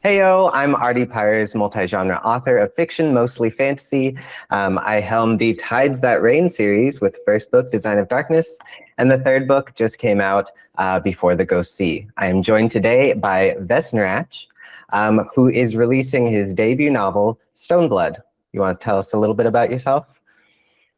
Heyo, I'm Artie Pyers, multi-genre author of fiction, mostly fantasy. I helmed the Tides That Rain series with the first book, Design of Darkness, and the third book just came out, Before the Ghosts See. I am joined today by Vesneratch, who is releasing his debut novel, Stoneblood. You want to tell us a little bit about yourself?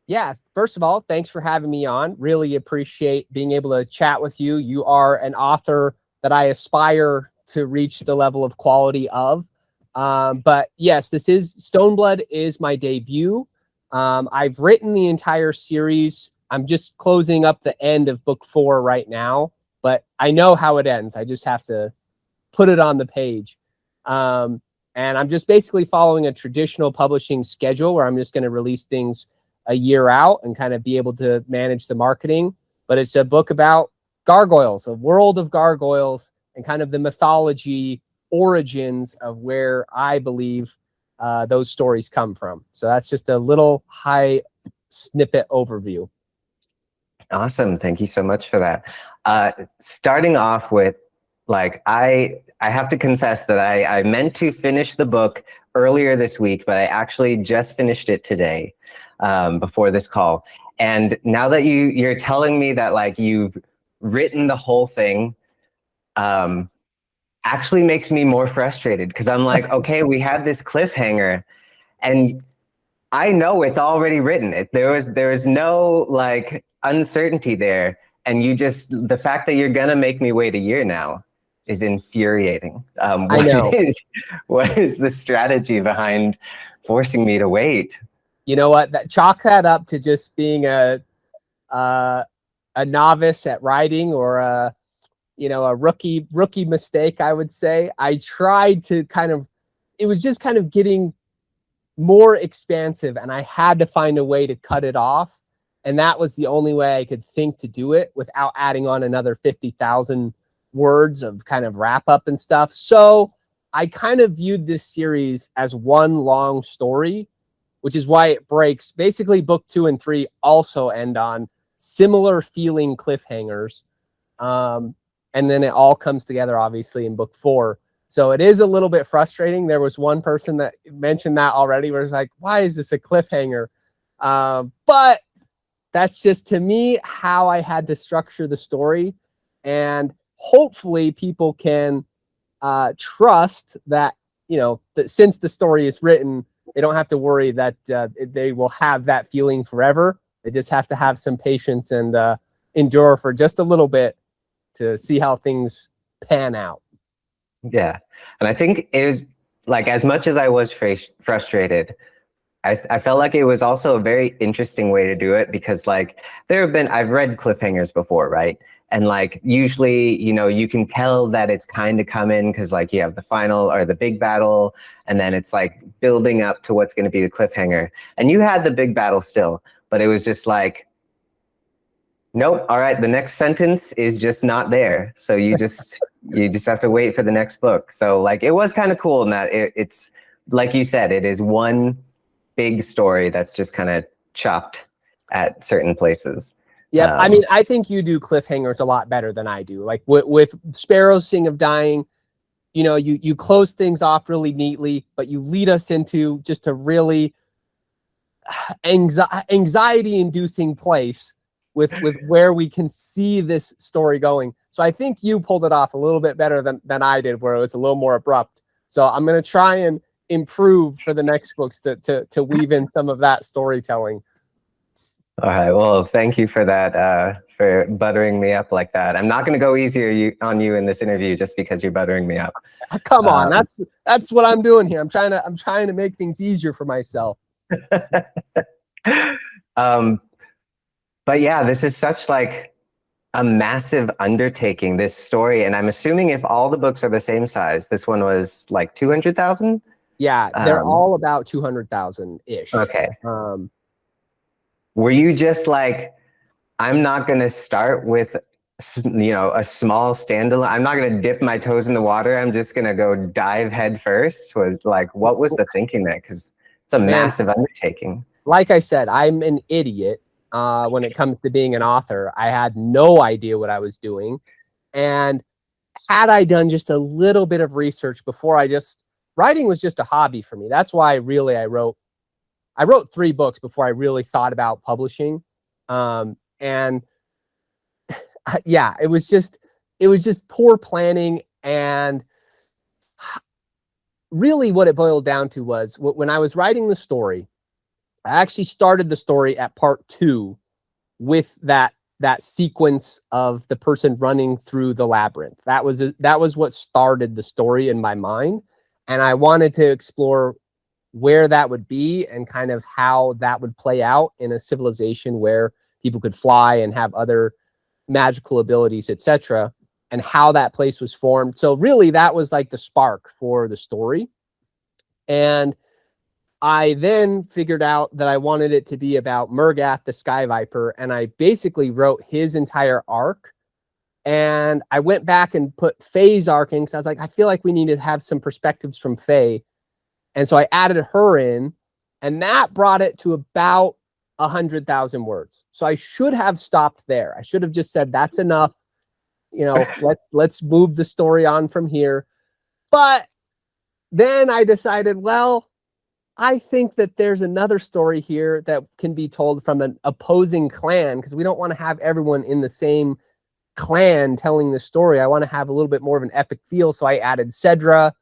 Yeah, first of all, thanks for having me on. Really appreciate being able to chat with you. You are an author that I aspire to reach the level of quality of. But yes, Stoneblood is my debut. I've written the entire series. I'm just closing up the end of book 4 right now, but I know how it ends. I just have to put it on the page. And I'm just basically following a traditional publishing schedule where I'm just going to release things a year out and kind of be able to manage the marketing. But it's a book about gargoyles, a world of gargoyles, and kind of the mythology origins of where I believe those stories come from. So that's just a little high snippet overview. Awesome. Thank you so much for that. Starting off with, like, I have to confess that I meant to finish the book earlier this week, but I actually just finished it today. Before this call, and now that you're telling me that like you've written the whole thing, actually makes me more frustrated, because I'm like, okay, we had this cliffhanger and I know it's already written. There was no like uncertainty there, and the fact that you're gonna make me wait a year now is infuriating. I know. What is the strategy behind forcing me to wait? You know what? Chalk that up to just being a novice at writing, or a rookie mistake, I would say. I tried to it was just kind of getting more expansive, and I had to find a way to cut it off. And that was the only way I could think to do it without adding on another 50,000 words of kind of wrap up and stuff. So I kind of viewed this series as one long story, which is why it breaks. Basically, book 2 and 3 also end on similar feeling cliffhangers. And then it all comes together, obviously, in book 4. So it is a little bit frustrating. There was one person that mentioned that already, where it's like, why is this a cliffhanger? But that's just, to me, how I had to structure the story. And hopefully people can trust that, that since the story is written, they don't have to worry that they will have that feeling forever. They just have to have some patience and endure for just a little bit to see how things pan out. Yeah. And I think it was like, as much as I was frustrated, I felt like it was also a very interesting way to do it, because like I've read cliffhangers before, right? And like usually, you can tell that it's kind of coming, because like you have the final or the big battle, and then it's like building up to what's going to be the cliffhanger. And you had the big battle still, but it was just like, nope. All right, the next sentence is just not there. So you just have to wait for the next book. So like it was kind of cool in that it's like you said, it is one big story that's just kind of chopped at certain places. Yeah, I mean, I think you do cliffhangers a lot better than I do. Like with Sparrow's Sing of Dying, you close things off really neatly, but you lead us into just a really anxiety-inducing place with where we can see this story going. So I think you pulled it off a little bit better than I did, where it was a little more abrupt. So I'm going to try and improve for the next books to weave in some of that storytelling. All right. Well, thank you for that, for buttering me up like that. I'm not going to go easier on you in this interview just because you're buttering me up. Come on, that's what I'm doing here. I'm trying to make things easier for myself. But yeah, this is such like a massive undertaking, this story. And I'm assuming if all the books are the same size, this one was like 200,000. Yeah, they're all about 200,000 ish. Okay. Were you just like, I'm not going to start with, a small standalone, I'm not going to dip my toes in the water, I'm just going to go dive head first? Was like, what was the thinking there? Because it's a massive undertaking. Like I said, I'm an idiot when it comes to being an author. I had no idea what I was doing. And had I done just a little bit of research before writing was just a hobby for me. That's why really I wrote 3 books before I really thought about publishing. And yeah, it was just poor planning. And really what it boiled down to was when I was writing the story, I actually started the story at part 2 with that sequence of the person running through the labyrinth. That was what started the story in my mind. And I wanted to explore where that would be and kind of how that would play out in a civilization where people could fly and have other magical abilities, etc., and how that place was formed. So really that was like the spark for the story. And I then figured out that I wanted it to be about Murgath, the Sky Viper, and I basically wrote his entire arc. And I went back and put Faye's arc in because I was like, I feel like we need to have some perspectives from Faye. And so I added her in, and that brought it to about 100,000 words. So I should have stopped there. I should have just said, that's enough. You know, let's move the story on from here. But then I decided, well, I think that there's another story here that can be told from an opposing clan, because we don't want to have everyone in the same clan telling the story. I want to have a little bit more of an epic feel. So I added Cedra.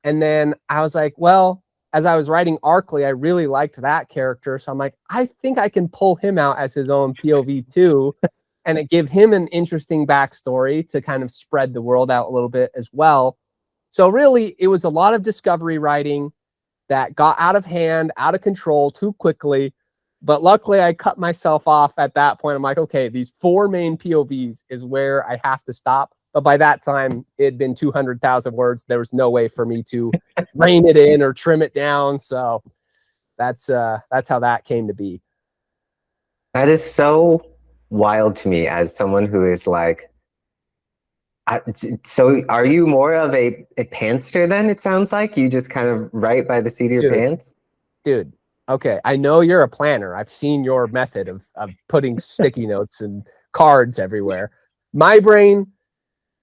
And then I was like, well, as I was writing Arkley, I really liked that character. So I'm like, I think I can pull him out as his own POV too, and it give him an interesting backstory to kind of spread the world out a little bit as well. So really, it was a lot of discovery writing that got out of hand, out of control too quickly. But luckily, I cut myself off at that point. I'm like, okay, these 4 main POVs is where I have to stop. But by that time, it had been 200,000 words. There was no way for me to rein it in or trim it down. So that's how that came to be. That is so wild to me as someone who is like, so are you more of a pantster then? It sounds like you just kind of write by the seat of your pants. Dude, okay. I know you're a planner. I've seen your method of putting sticky notes and cards everywhere. My brain,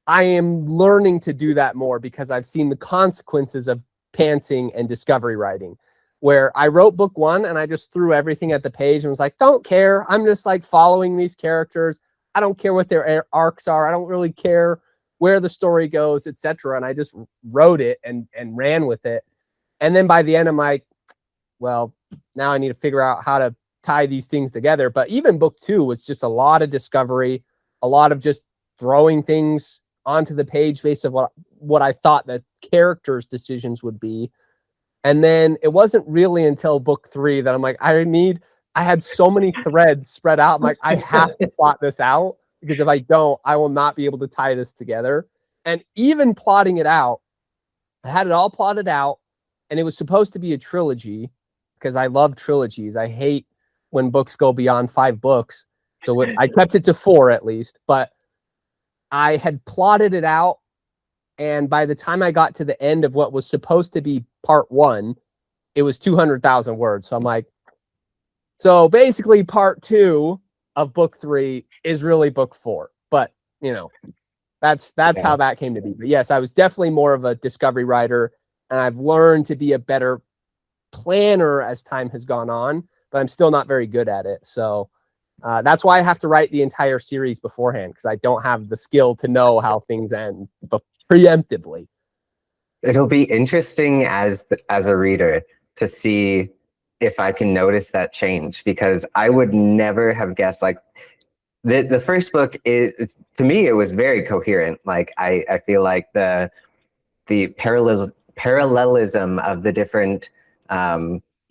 I am learning to do that more because I've seen the consequences of pantsing and discovery writing, where I wrote book 1 and I just threw everything at the page and was like, don't care. I'm just like following these characters. I don't care what their arcs are. I don't really care where the story goes, etc. And I just wrote it and ran with it. And then by the end, I'm like, well, now I need to figure out how to tie these things together. But even book 2 was just a lot of discovery, a lot of just throwing things onto the page based on what I thought the characters' decisions would be. And then it wasn't really until book 3 that I'm like, I had so many threads spread out. I'm like, I have to plot this out, because if I don't, I will not be able to tie this together. And even plotting it out, I had it all plotted out, and it was supposed to be a trilogy because I love trilogies. I hate when books go beyond 5 books. So I kept it to 4 at least, but I had plotted it out. And by the time I got to the end of what was supposed to be part 1, it was 200,000 words. So I'm like, so basically part 2 of book 3 is really book 4. But, you know, that's how that came to be. But yes, I was definitely more of a discovery writer, and I've learned to be a better planner as time has gone on, but I'm still not very good at it. So that's why I have to write the entire series beforehand, because I don't have the skill to know how things end preemptively. It'll be interesting as a reader to see if I can notice that change, because I would never have guessed. Like the first book is, to me, it was very coherent. Like I feel like the parallelism of the different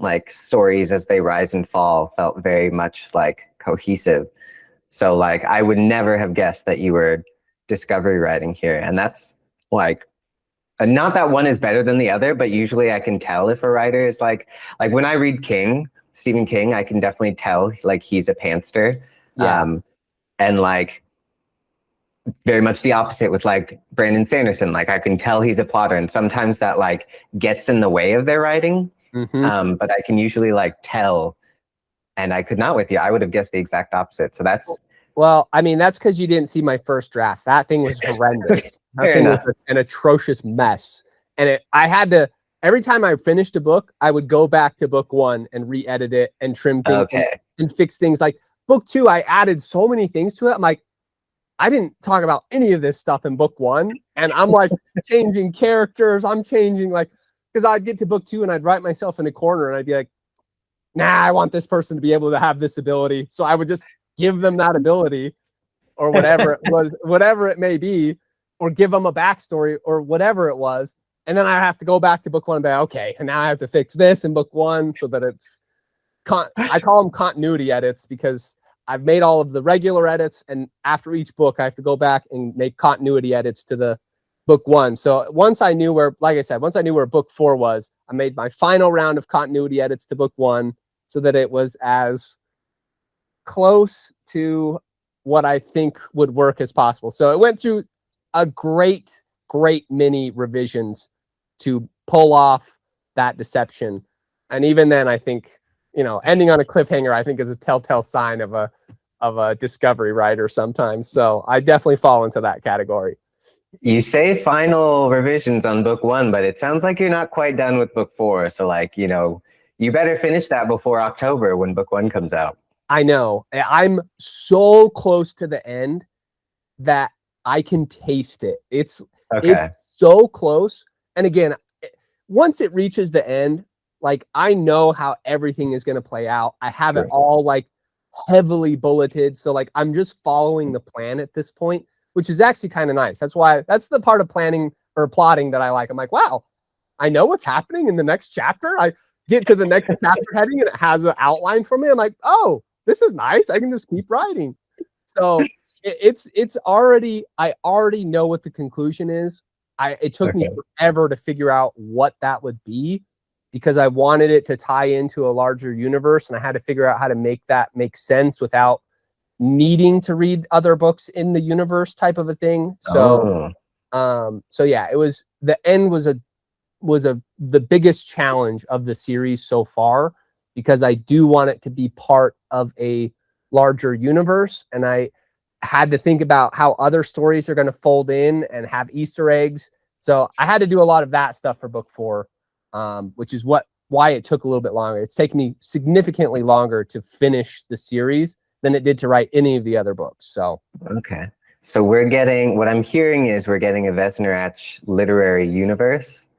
like stories as they rise and fall felt very much like cohesive. So like I would never have guessed that you were discovery writing here. And that's like, not that one is better than the other, but usually I can tell if a writer is like when I read Stephen King, I can definitely tell like he's a pantster. Yeah. And like very much the opposite with like Brandon Sanderson. Like I can tell he's a plotter, and sometimes that like gets in the way of their writing. But I can usually like tell, and I could not with you. I would have guessed the exact opposite. So that's Well, I mean, that's because you didn't see my first draft. That thing was horrendous. That Fair thing was enough. an atrocious mess. And I had to, every time I finished a book, I would go back to book one and re-edit it and trim things Okay. and fix things. Like book two, I added so many things to it. I'm like, I didn't talk about any of this stuff in book one. And I'm like changing characters. I'm changing like, because I'd get to book two and I'd write myself in a corner and I'd be like, nah, I want this person to be able to have this ability. So I would just give them that ability or whatever it was, whatever it may be, or give them a backstory or whatever it was. And then I have to go back to book one and be like, okay, and now I have to fix this in book one so that it's, I call them continuity edits because I've made all of the regular edits. And after each book, I have to go back and make continuity edits to the book one. So once I knew where, like I said, once I knew where book four was, I made my final round of continuity edits to book one so that it was as close to what I think would work as possible. So it went through a great many revisions to pull off that deception. And even then, I think, you know, ending on a cliffhanger, I think is a telltale sign of a discovery writer sometimes. So I definitely fall into that category. You say final revisions on book one, but it sounds like you're not quite done with book four. So like, you know, you better finish that before October when book one comes out. I know. I'm so close to the end that I can taste it. It's so close. And again, once it reaches the end, like I know how everything is going to play out. I have it all like heavily bulleted. So like I'm just following the plan at this point, which is actually kind of nice. That's the part of planning or plotting that I like. I'm like, wow, I know what's happening in the next chapter. I get to the next chapter heading and it has an outline for me. I'm like, oh, this is nice. I can just keep writing. So it's already, I already know what the conclusion is. It took me forever to figure out what that would be because I wanted it to tie into a larger universe and I had to figure out how to make that make sense without needing to read other books in the universe type of a thing. So, so yeah, it was, the end was the biggest challenge of the series so far because I do want it to be part of a larger universe. And I had to think about how other stories are going to fold in and have Easter eggs. So I had to do a lot of that stuff for book four, which is why it took a little bit longer. It's taken me significantly longer to finish the series than it did to write any of the other books. So, okay. So we're getting, what I'm hearing is we're getting a Vesneratch literary universe.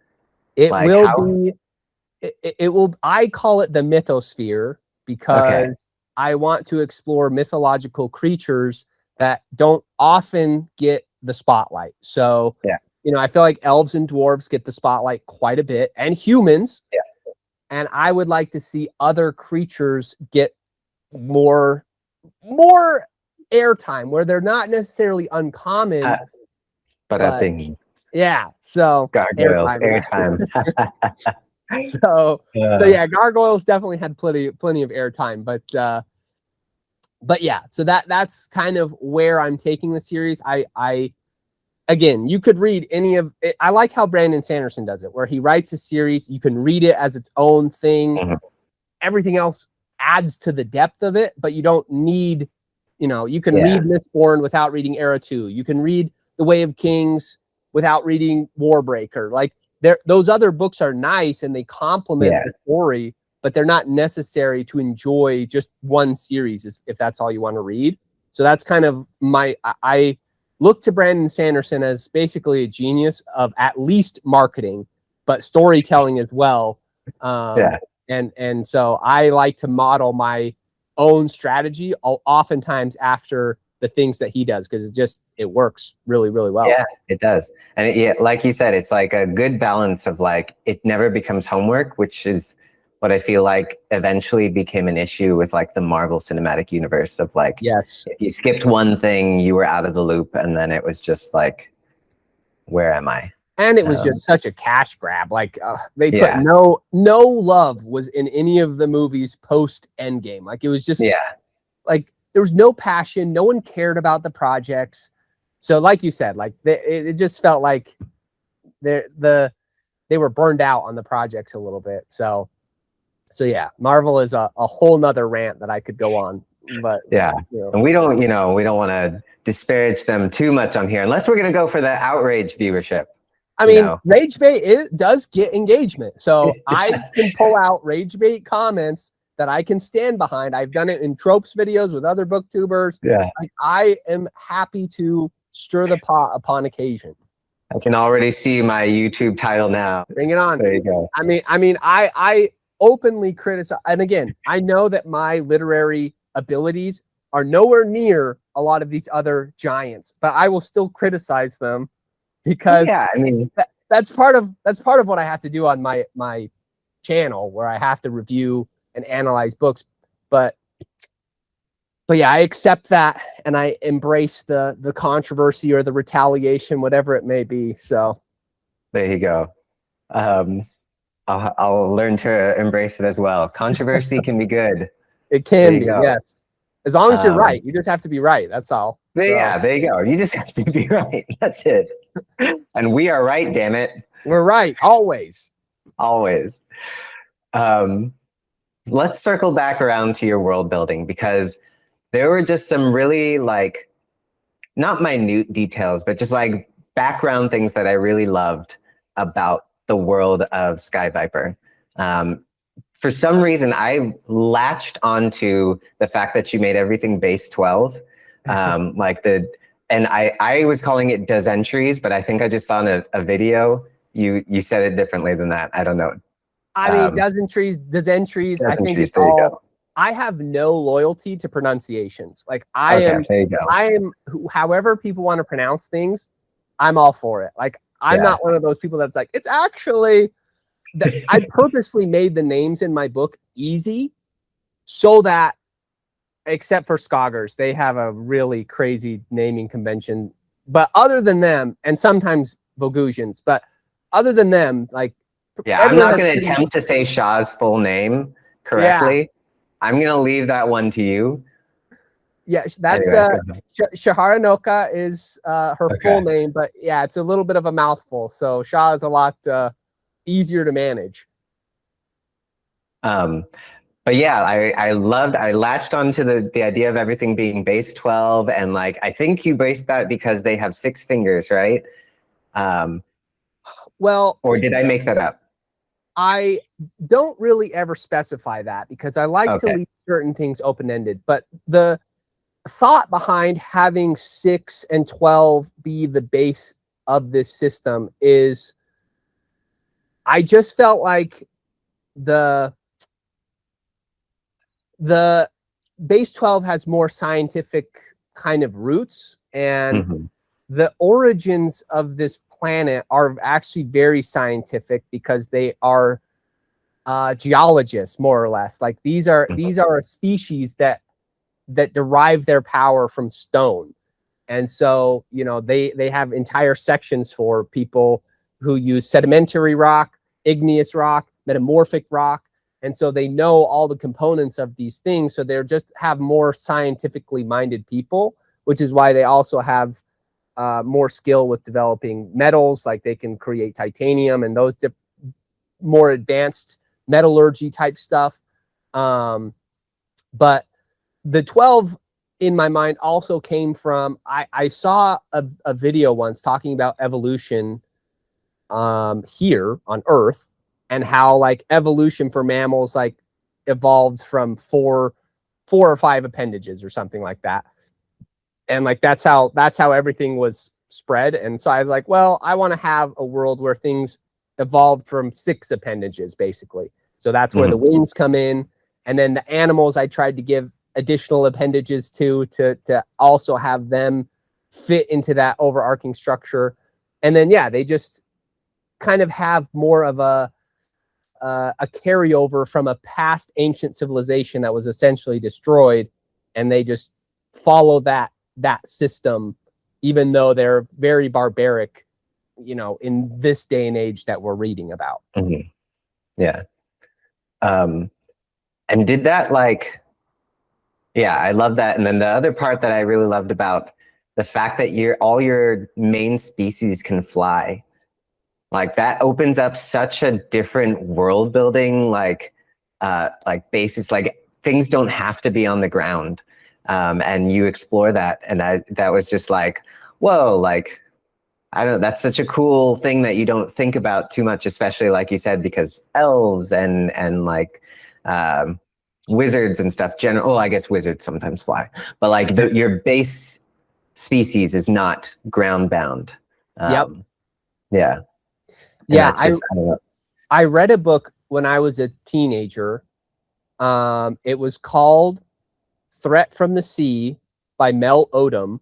It like will be, it will, I call it the mythosphere because I want to explore mythological creatures that don't often get the spotlight. So, you know, I feel like elves and dwarves get the spotlight quite a bit and humans. Yeah. And I would like to see other creatures get more airtime where they're not necessarily uncommon. But a thing. Yeah. So gargoyles, airtime. So yeah, gargoyles definitely had plenty of airtime, but yeah, so that's kind of where I'm taking the series. I again, you could read any of it. I like how Brandon Sanderson does it, where he writes a series, you can read it as its own thing. Everything else adds to the depth of it, but you don't need, you know, you can read Mistborn without reading Era 2. You can read The Way of Kings without reading Warbreaker. Like those other books are nice and they complement the story, but they're not necessary to enjoy just one series if that's all you want to read. So that's kind of I look to Brandon Sanderson as basically a genius of at least marketing, but storytelling as well. And so I like to model my own strategy oftentimes after the things that he does because it works really, really well. Yeah, it does. And like you said, it's like a good balance of like, it never becomes homework, which is what I feel like eventually became an issue with like the Marvel Cinematic Universe of like, if you skipped one thing, you were out of the loop. And then it was just like, where am I? And it was just such a cash grab. Like they put no love was in any of the movies post Endgame. Like it was just like there was no passion. No one cared about the projects. So like you said, like it just felt like they were burned out on the projects a little bit. So yeah, Marvel is a whole nother rant that I could go on But Yeah. you know. And we don't want to disparage them too much on here, unless we're going to go for the outrage viewership. I mean, rage bait does get engagement. So I can pull out rage bait comments that I can stand behind. I've done it in tropes videos with other booktubers. Yeah. Like, I am happy to stir the pot upon occasion. I can already see my YouTube title now. Bring it on. There you go. I openly criticize, and again, I know that my literary abilities are nowhere near a lot of these other giants, but I will still criticize them because that's part of what I have to do on my channel, where I have to review and analyze books. But yeah, I accept that, and I embrace the controversy or the retaliation, whatever it may be. So there you go. I'll learn to embrace it as well. Controversy can be good. It can be, yes. As long as you're right. You just have to be right. That's all. Yeah, there you go. You just have to be right. That's it. And we are right, damn it. We're right, always. Always. Let's circle back around to your world building, because there were just some really, like, not minute details, but just like background things that I really loved about the world of Sky Viper. For some reason, I latched onto the fact that you made everything base 12. And I was calling it does entries, but I think I just saw in a video you said it differently than that. I don't know. I mean, does entries. I think it's all. I have no loyalty to pronunciations. Like I am. However people want to pronounce things, I'm all for it. Like I'm not one of those people that's like, it's actually. I purposely made the names in my book easy, so that, except for Skoggers, they have a really crazy naming convention. But other than them, and sometimes Vogusians, but other than them, like. Yeah, I'm not going to attempt to say Shah's full name correctly. Yeah. I'm going to leave that one to you. Yeah, that's Shaharanoka is her full name, but yeah, it's a little bit of a mouthful. So Shah is a lot easier to manage. But yeah, I latched onto the idea of everything being base 12, and like I think you based that because they have 6 fingers, right? Well, or did I make that up? I don't really ever specify that because I like to leave certain things open-ended. But the thought behind having 6 and 12 be the base of this system is I just felt like the base 12 has more scientific kind of roots, and the origins of this planet are actually very scientific because they are geologists, more or less. Like these are a species that derive their power from stone, and so they have entire sections for people who use sedimentary rock, igneous rock, metamorphic rock, and so they know all the components of these things. So they're just have more scientifically minded people, which is why they also have more skill with developing metals. Like they can create titanium and those more advanced metallurgy type stuff. But the 12 in my mind also came from, I saw a video once talking about evolution here on Earth, and how like evolution for mammals like evolved from four or 5 appendages or something like that. And like that's how everything was spread. And so I was like, well, I want to have a world where things evolved from 6 appendages, basically. So that's where the wings come in. And then the animals, I tried to give additional appendages to also have them fit into that overarching structure. And then, yeah, they just kind of have more of a carryover from a past ancient civilization that was essentially destroyed. And they just follow that system, even though they're very barbaric, in this day and age that we're reading about. Yeah. And did that I love that. And then the other part that I really loved about the fact that all your main species can fly, like that opens up such a different world building, basis. Like things don't have to be on the ground. and you explore that, and that was just like, whoa, like, I don't know, that's such a cool thing that you don't think about too much, especially like you said, because elves and like wizards and stuff. Well, I guess wizards sometimes fly, but like your base species is not ground bound. Yep. Yeah. And Yeah. that's just, I don't know. I read a book when I was a teenager. It was called Threat from the Sea by Mel Odom.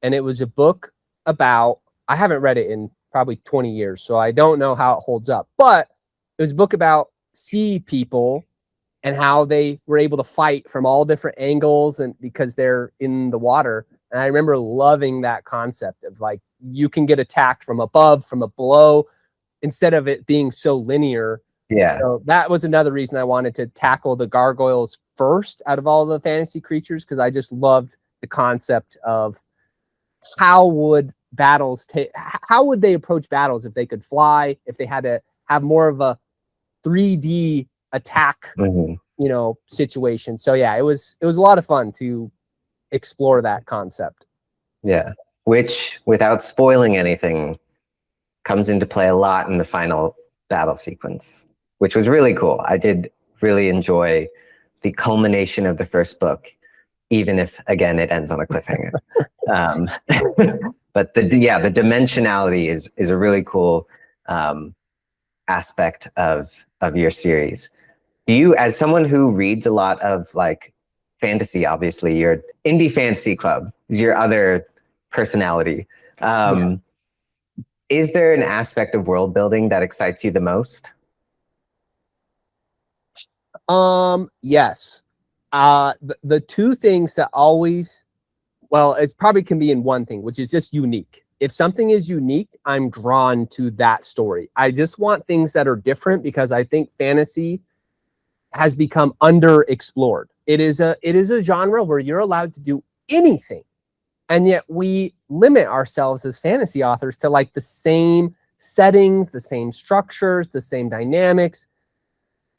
And it was a book about, I haven't read it in probably 20 years, so I don't know how it holds up. But it was a book about sea people and how they were able to fight from all different angles and because they're in the water. And I remember loving that concept of like, you can get attacked from above, from a below, instead of it being so linear. Yeah. So that was another reason I wanted to tackle the gargoyles first out of all the fantasy creatures, because I just loved the concept of how would they approach battles if they could fly, if they had to have more of a 3D attack, situation. So yeah, it was a lot of fun to explore that concept. Yeah. Which, without spoiling anything, comes into play a lot in the final battle sequence, which was really cool. I did really enjoy the culmination of the first book, even if, again, it ends on a cliffhanger. But the dimensionality is a really cool aspect of your series. Do you, as someone who reads a lot of like fantasy, obviously your indie fantasy club is your other personality. Is there an aspect of world building that excites you the most? Yes. The two things that always, well, it probably can be in one thing, which is just unique. If something is unique, I'm drawn to that story. I just want things that are different because I think fantasy has become underexplored. It is a genre where you're allowed to do anything. And yet we limit ourselves as fantasy authors to like the same settings, the same structures, the same dynamics.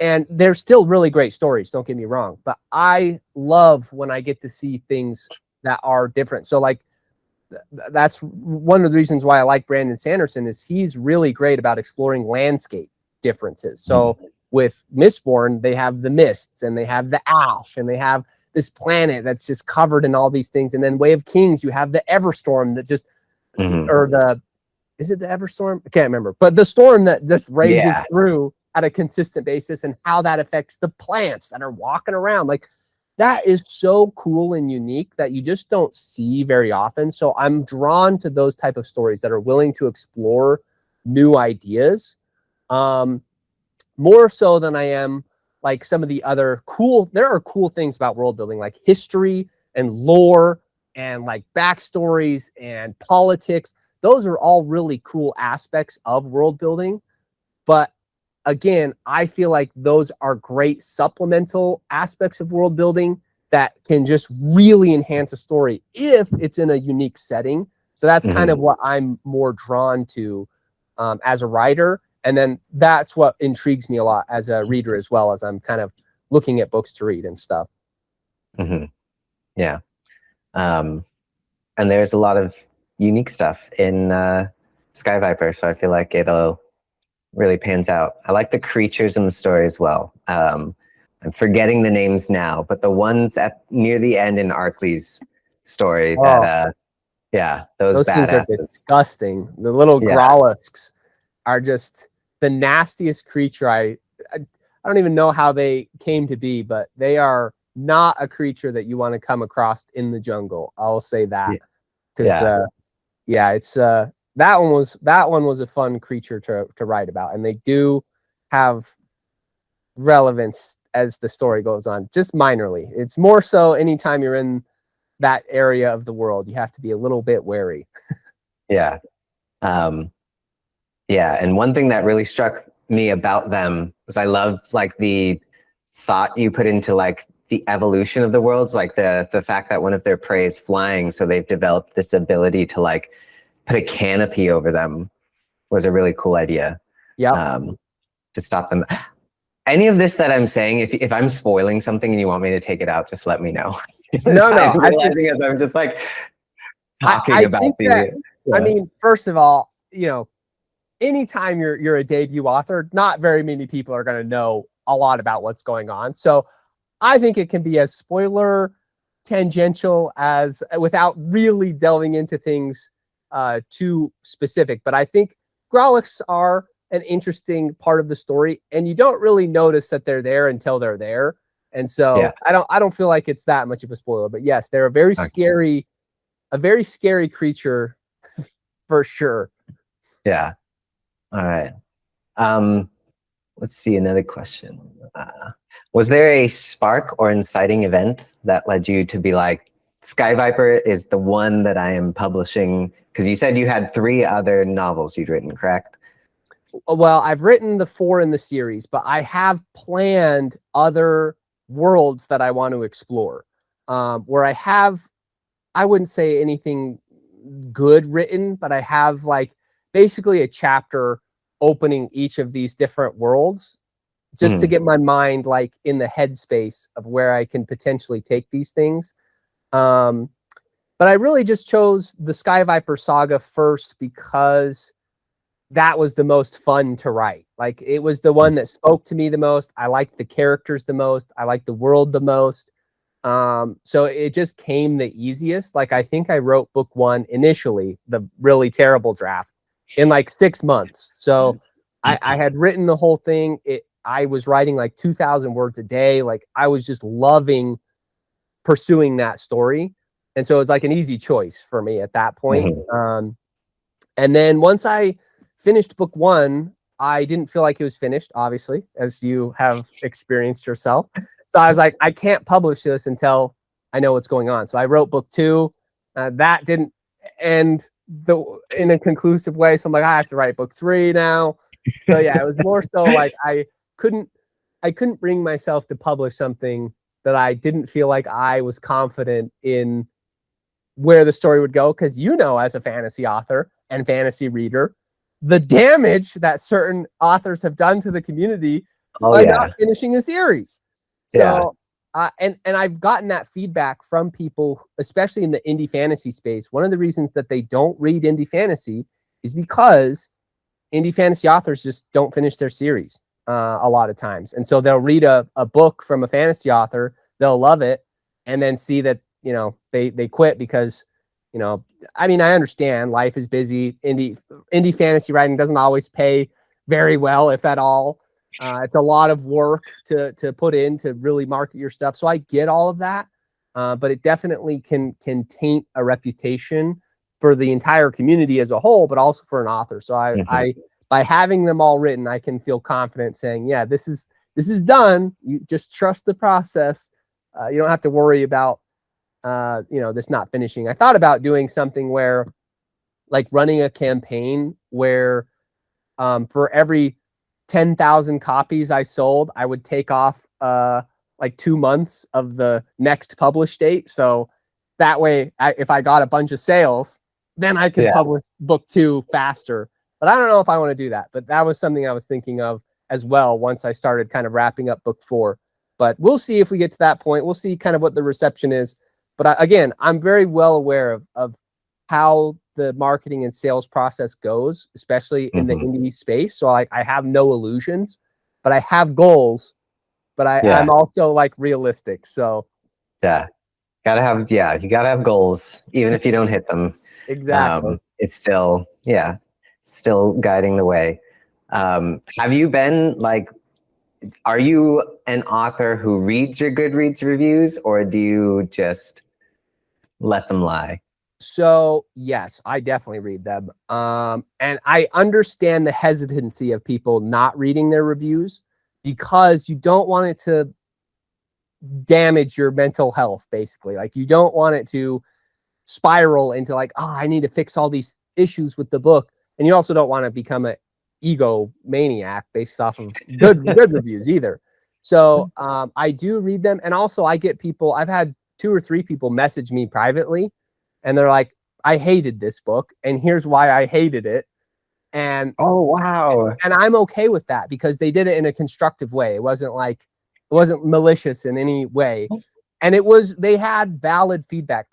And they're still really great stories, don't get me wrong. But I love when I get to see things that are different. So like, that's one of the reasons why I like Brandon Sanderson is he's really great about exploring landscape differences. So with Mistborn, they have the mists and they have the ash and they have this planet that's just covered in all these things. And then Way of Kings, you have the Everstorm that just, or is it the Everstorm? I can't remember, but the storm that just rages through at a consistent basis and how that affects the plants that are walking around. Like that is so cool and unique that you just don't see very often. So I'm drawn to those type of stories that are willing to explore new ideas. More so than I am like some of the other there are cool things about world building, like history and lore and like backstories and politics. Those are all really cool aspects of world building. But again, I feel like those are great supplemental aspects of world building that can just really enhance a story if it's in a unique setting. So that's kind of what I'm more drawn to as a writer. And then that's what intrigues me a lot as a reader as well, as I'm kind of looking at books to read and stuff. Yeah. And there's a lot of unique stuff in Sky Viper. So I feel like it'll really pans out. I like the creatures in the story as well. I'm forgetting the names now, but the ones near the end in Arkley's story that, those things are disgusting. The little Grollusks are just the nastiest creature. I don't even know how they came to be, but they are not a creature that you want to come across in the jungle. I'll say that. Because it's that one was a fun creature to write about, and they do have relevance as the story goes on, just minorly. It's more so anytime you're in that area of the world, you have to be a little bit wary. And one thing that really struck me about them was I love like the thought you put into like the evolution of the worlds, like the fact that one of their prey is flying, so they've developed this ability to like put a canopy over them was a really cool idea. To stop them. Any of this that I'm saying, if I'm spoiling something and you want me to take it out, just let me know. No, no. I'm realizing as I'm just like talking I about think the. that, I Yeah. mean, first of all, anytime you're a debut author, not very many people are going to know a lot about what's going on. So I think it can be as spoiler tangential as without really delving into things too specific. But I think Growlix are an interesting part of the story, and you don't really notice that they're there until they're there. And Yeah. so I don't feel like it's that much of a spoiler. But yes, they're a very scary creature for sure. Yeah. All right. Let's see, another question. Was there a spark or inciting event that led you to be like, Sky Viper is the one that I am publishing? Because you said you had 3 other novels you'd written, correct? Well, I've written the 4 in the series, but I have planned other worlds that I want to explore. Where I wouldn't say anything good written, but I have like basically a chapter opening each of these different worlds just to get my mind like in the headspace of where I can potentially take these things. But I really just chose the Sky Viper Saga first because that was the most fun to write. Like it was the one that spoke to me the most. I liked the characters the most. I liked the world the most. So it just came the easiest. Like I think I wrote book 1 initially, the really terrible draft, in like 6 months. So I had written the whole thing. I was writing like 2,000 words a day. Like I was just loving pursuing that story. And so it's like an easy choice for me at that point. And then once I finished book 1, I didn't feel like it was finished, obviously, as you have experienced yourself. So I was like, I can't publish this until I know what's going on. So I wrote book 2. That didn't end in a conclusive way. So I'm like, I have to write book 3 now. So yeah, it was more so like I couldn't bring myself to publish something that I didn't feel like I was confident in where the story would go. Because as a fantasy author and fantasy reader, the damage that certain authors have done to the community by not finishing a series. So, and I've gotten that feedback from people, especially in the indie fantasy space. One of the reasons that they don't read indie fantasy is because indie fantasy authors just don't finish their series a lot of times. And so they'll read a book from a fantasy author, they'll love it, and then see that, they quit because, I mean, I understand life is busy. Indie fantasy writing doesn't always pay very well, if at all. It's a lot of work to put in to really market your stuff. So I get all of that, but it definitely can taint a reputation for the entire community as a whole, but also for an author. So I by having them all written, I can feel confident saying, yeah, this is done. You just trust the process. You don't have to worry about this not finishing. I thought about doing something where, like, running a campaign where for every 10,000 copies I sold, I would take off like 2 months of the next publish date. So that way, if I got a bunch of sales, then I could publish book 2 faster. But I don't know if I want to do that. But that was something I was thinking of as well once I started kind of wrapping up book 4. But we'll see if we get to that point. We'll see kind of what the reception is. But again, I'm very well aware of how the marketing and sales process goes, especially in the indie space. So I have no illusions, but I have goals. But I'm also like realistic. So you gotta have goals, even if you don't hit them. Exactly. It's still guiding the way. Have you been like, are you an author who reads your Goodreads reviews, or do you just let them lie? So yes, I definitely read them. And I understand the hesitancy of people not reading their reviews because you don't want it to damage your mental health, basically. Like you don't want it to spiral into like, oh, I need to fix all these issues with the book. And you also don't want to become an ego maniac based off of good reviews either. So I do read them. And also I get people, I've had 2 or 3 people message me privately and they're like, I hated this book and here's why I hated it. And oh, wow. And I'm okay with that because they did it in a constructive way. It wasn't malicious in any way. And they had valid feedback.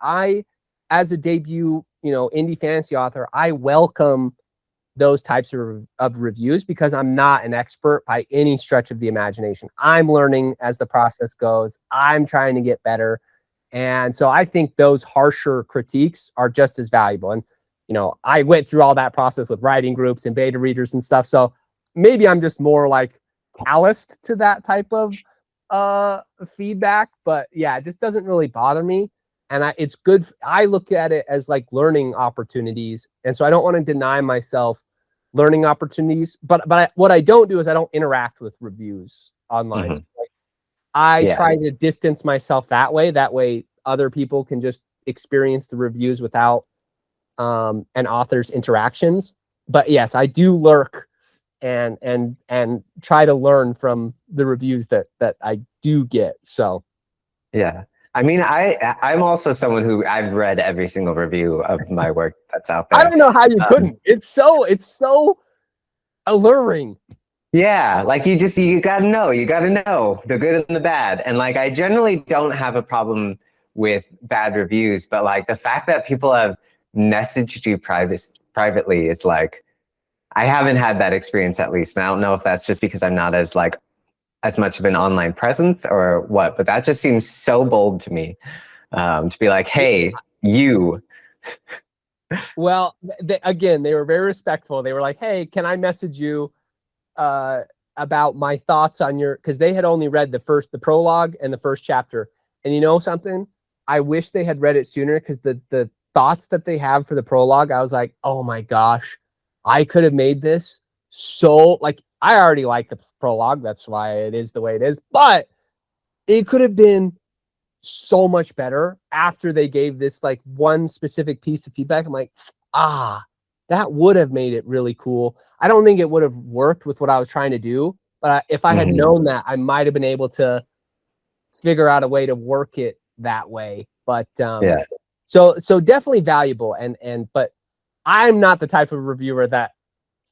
As a debut, indie fantasy author, I welcome those types of reviews because I'm not an expert by any stretch of the imagination. I'm learning as the process goes. I'm trying to get better. And so I think those harsher critiques are just as valuable. And, I went through all that process with writing groups and beta readers and stuff. So maybe I'm just more like calloused to that type of feedback. But yeah, it just doesn't really bother me. And it's good. I look at it as like learning opportunities. And so I don't want to deny myself learning opportunities. But what I don't do is I don't interact with reviews online. So I try to distance myself that way. That way other people can just experience the reviews without an author's interactions. But yes, I do lurk and try to learn from the reviews that I do get. So yeah. I mean, I'm also someone who I've read every single review of my work that's out there. I don't know how you couldn't. It's so alluring. Yeah, like you gotta know the good and the bad. And like I generally don't have a problem with bad reviews, but like the fact that people have messaged you privately is like, I haven't had that experience, at least. And I don't know if that's just because I'm not as much of an online presence or what, but that just seems so bold to me, to be like, hey, you. Well, they were very respectful. They were like, hey, can I message you about my thoughts on because they had only read the prologue and the first chapter. And you know something? I wish they had read it sooner, because the thoughts that they have for the prologue, I was like, oh my gosh, I could have made this so, like, I already like the prologue. That's why it is the way it is. But it could have been so much better after they gave this like one specific piece of feedback. I'm like, that would have made it really cool. I don't think it would have worked with what I was trying to do, but if I had known that, I might have been able to figure out a way to work it that way. But so definitely valuable. But I'm not the type of reviewer that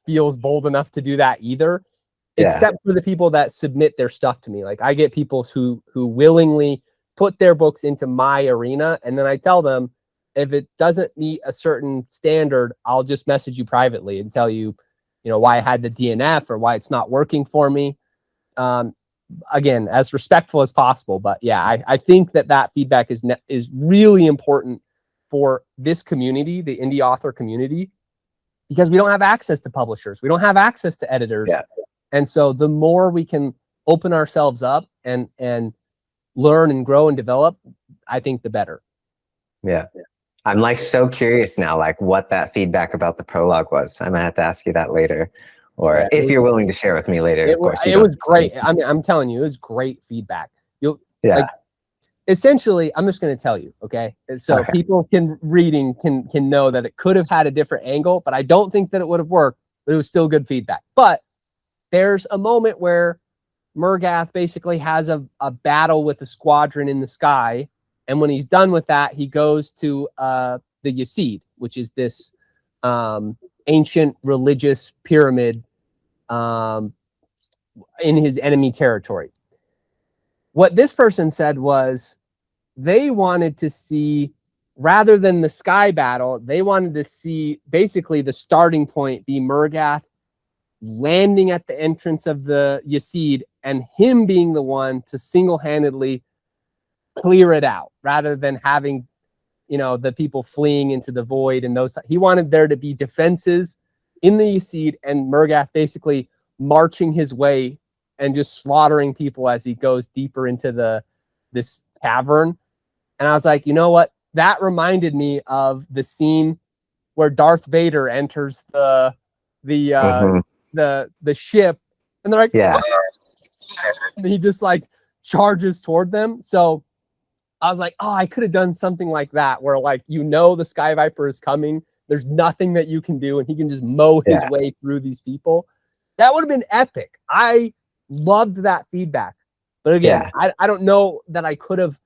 feels bold enough to do that either, except for the people that submit their stuff to me. Like I get people who willingly put their books into my arena, and then I tell them, if it doesn't meet a certain standard, I'll just message you privately and tell you, why I had the DNF or why it's not working for me. Again, as respectful as possible. But yeah, I think that feedback is really important for this community, the indie author community, because we don't have access to publishers. We don't have access to editors. Yeah. And so the more we can open ourselves up and learn and grow and develop, I think the better. Yeah. I'm like so curious now, like what that feedback about the prologue was. I might have to ask you that later, or if you're willing to share with me later. Of course, it was great. I mean, I'm telling you, it was great feedback. Like, essentially, I'm just going to tell you, okay? So people can know that it could have had a different angle, but I don't think that it would have worked. But it was still good feedback. But there's a moment where Murgath basically has a battle with a squadron in the sky. And when he's done with that, he goes to the Yseed, which is this ancient religious pyramid in his enemy territory. What this person said was they wanted to see, rather than the sky battle, they wanted to see basically the starting point be Murgath landing at the entrance of the Yseed and him being the one to single-handedly clear it out, rather than having, the people fleeing into the void and those. He wanted there to be defenses in the Yseed and Murgath basically marching his way and just slaughtering people as he goes deeper into this cavern. And I was like, you know what? That reminded me of the scene where Darth Vader enters the ship, and they're like, and he just like charges toward them. So I was like, I could have done something like that, where the Sky Viper is coming. There's nothing that you can do, and he can just mow his way through these people. That would have been epic. I loved that feedback. But again, I don't know that I could have,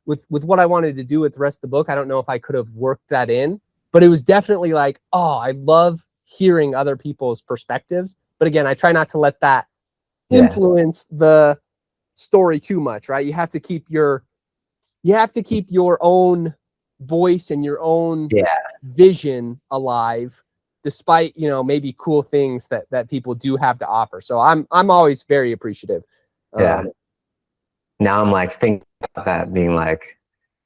with what I wanted to do with the rest of the book, I don't know if I could have worked that in. But it was definitely like, I love hearing other people's perspectives. But again, I try not to let that influence the story too much, right? You have to keep your you have to keep your own voice and your own vision alive, despite, you know, maybe cool things that people do have to offer. So I'm always very appreciative. Yeah. Now I'm like thinking about that, being like,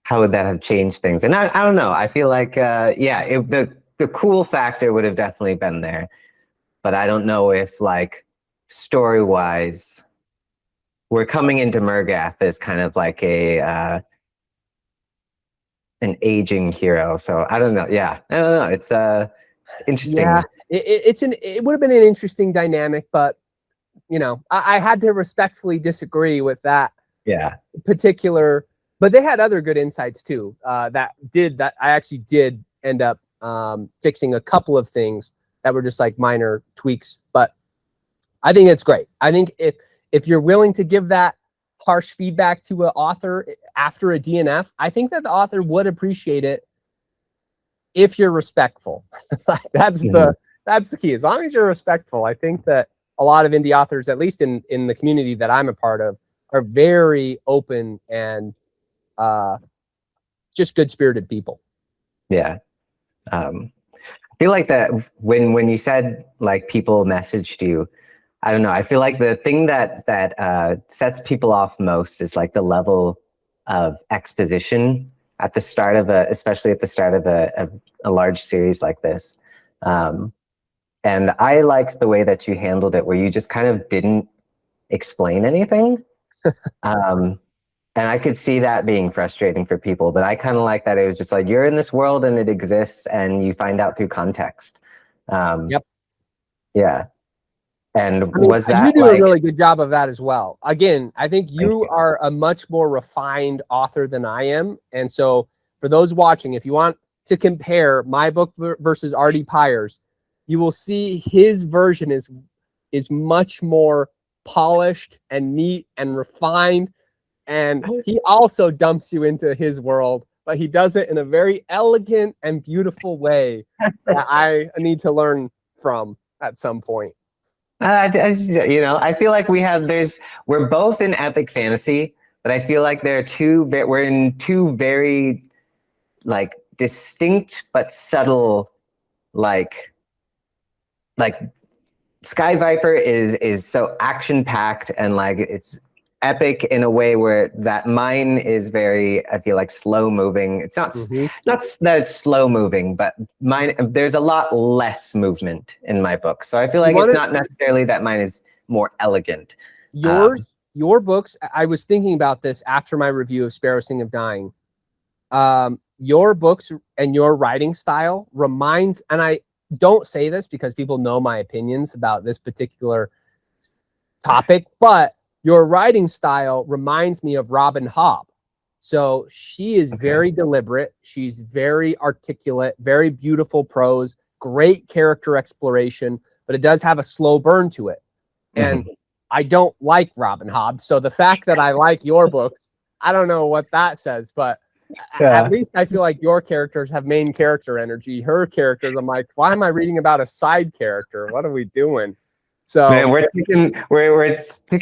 how would that have changed things? And I don't know. I feel like, the cool factor would have definitely been there, but I don't know if like story wise, we're coming into Murgath as kind of like an aging hero. So I don't know. Yeah, I don't know. It's interesting. Yeah, it would have been an interesting dynamic, but you know, I had to respectfully disagree with that. Yeah. Particular, but they had other good insights too. That I actually did end up fixing a couple of things that were just like minor tweaks, but I think it's great. I think if you're willing to give that harsh feedback to an author after a DNF, I think that the author would appreciate it if you're respectful. That's the key. As long as you're respectful, I think that a lot of indie authors, at least in the community that I'm a part of, are very open and just good-spirited people. Yeah. I feel like that when you said like people messaged you, I don't know. I feel like the thing that sets people off most is like the level of exposition at the start of especially at the start of a large series like this. And I liked the way that you handled it, where you just kind of didn't explain anything. And I could see that being frustrating for people, but I kind of like that it was just like, you're in this world and it exists and you find out through context. Yep. Yeah. And I mean, was that you do like, a really good job of that as well. Again, I think you are a much more refined author than I am. And so for those watching, if you want to compare my book versus R.D. Pyre's, you will see his version is much more polished and neat and refined. And he also dumps you into his world, but he does it in a very elegant and beautiful way that I need to learn from at some point. you know, I feel like we're both in epic fantasy, but I feel like we're in two very like distinct but subtle, like Sky Viper is so action packed and like it's epic in a way where that mine is very, I feel like, slow moving. It's not that it's slow moving, but there's a lot less movement in my book. So I feel like it's not necessarily that mine is more elegant. Your books, I was thinking about this after my review of Sparrow Sing of Dying. Your books and your writing style reminds, and I don't say this because people know my opinions about this particular topic, but your writing style reminds me of Robin Hobb. So she is very deliberate. She's very articulate, very beautiful prose, great character exploration, but it does have a slow burn to it. And I don't like Robin Hobb. So the fact that I like your books, I don't know what that says, but at least I feel like your characters have main character energy. Her characters, I'm like, why am I reading about a side character? What are we doing? So man, we're ticking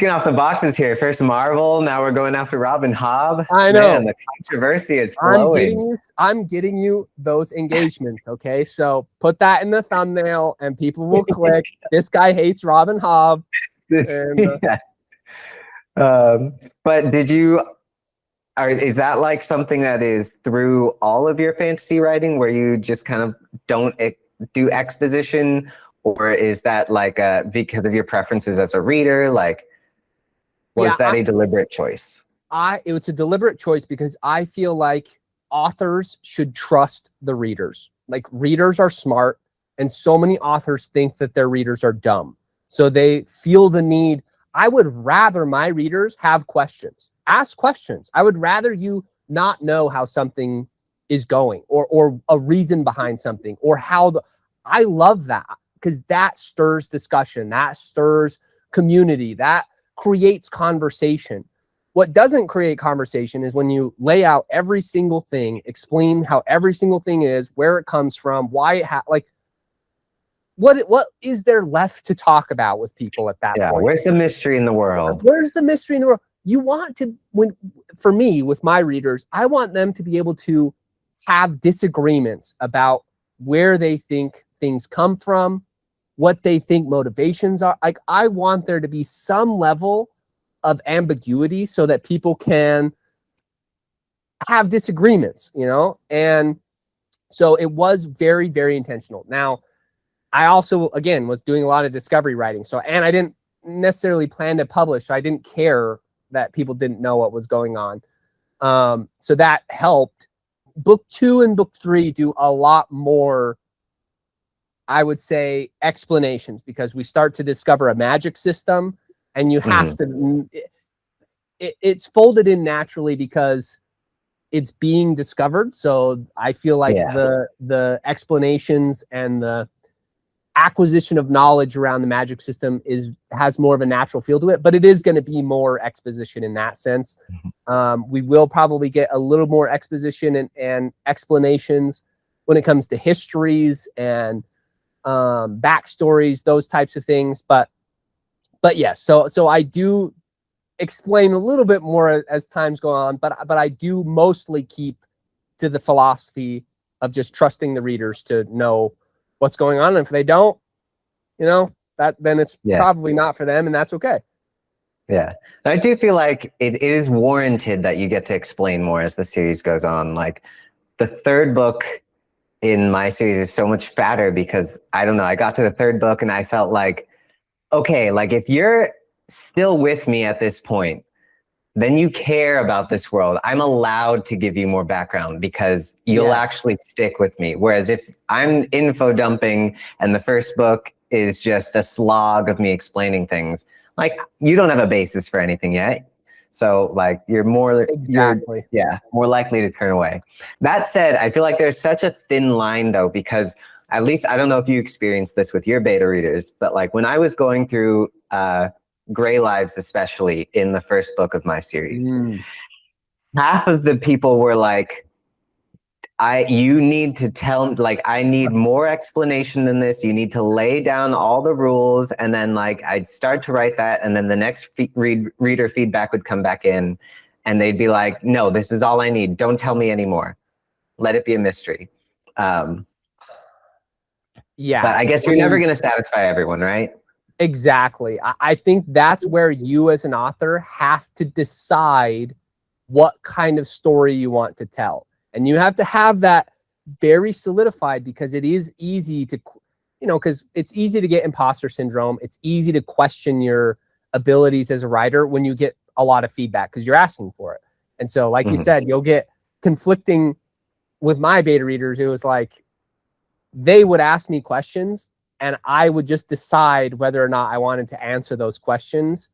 off the boxes here. First Marvel, now we're going after Robin Hobb. I know. Man, the controversy is flowing. I'm getting you those engagements, okay? So put that in the thumbnail and people will click. This guy hates Robin Hobb. But is that like something that is through all of your fantasy writing where you just kind of don't do exposition? Or is that like because of your preferences as a reader? Like, was that a deliberate choice? It was a deliberate choice because I feel like authors should trust the readers. Like, readers are smart, and so many authors think that their readers are dumb. So they feel the need. I would rather my readers have questions. Ask questions. I would rather you not know how something is going or a reason behind something or I love that. Because that stirs discussion, that stirs community, that creates conversation. What doesn't create conversation is when you lay out every single thing, explain how every single thing is, where it comes from, why it what is there left to talk about with people at that point? Where's the mystery in the world? Where's the mystery in the world? you want to, for me, with my readers, I want them to be able to have disagreements about where they think things come from, what they think motivations are. Like, I want there to be some level of ambiguity so that people can have disagreements, you know? And so it was very, very intentional. Now, I also, again, was doing a lot of discovery writing. So, and I didn't necessarily plan to publish. So I didn't care that people didn't know what was going on. So that helped. Book 2 and book 3 do a lot more, I would say, explanations, because we start to discover a magic system, and you have to, it's folded in naturally because it's being discovered. So I feel like the explanations and the acquisition of knowledge around the magic system has more of a natural feel to it, but it is going to be more exposition in that sense. We will probably get a little more exposition and explanations when it comes to histories and backstories, those types of things. But yes, so I do explain a little bit more as times go on, but I do mostly keep to the philosophy of just trusting the readers to know what's going on. And if they don't, you know, then it's probably not for them, and that's okay. Yeah. I do feel like it is warranted that you get to explain more as the series goes on. Like, the third book in my series is so much fatter because, I don't know, I got to the third book and I felt like, okay, like, if you're still with me at this point, then you care about this world. I'm allowed to give you more background because you'll actually stick with me. Whereas if I'm info dumping and the first book is just a slog of me explaining things, like, you don't have a basis for anything yet. So, like, you're more more likely to turn away. That said, I feel like there's such a thin line though, because at least, I don't know if you experienced this with your beta readers, but like when I was going through Grey Lives, especially in the first book of my series, half of the people were like, you need to tell, like, I need more explanation than this. You need to lay down all the rules. And then, like, I'd start to write that, and then the next reader feedback would come back in, and they'd be like, no, this is all I need. Don't tell me anymore. Let it be a mystery. But I guess you're never going to satisfy everyone, right? Exactly. I think that's where you as an author have to decide what kind of story you want to tell. And you have to have that very solidified, because it is easy to, you know, because it's easy to get imposter syndrome. It's easy to question your abilities as a writer when you get a lot of feedback because you're asking for it. And so, like you said, you'll get conflicting. With my beta readers, it was like they would ask me questions and I would just decide whether or not I wanted to answer those questions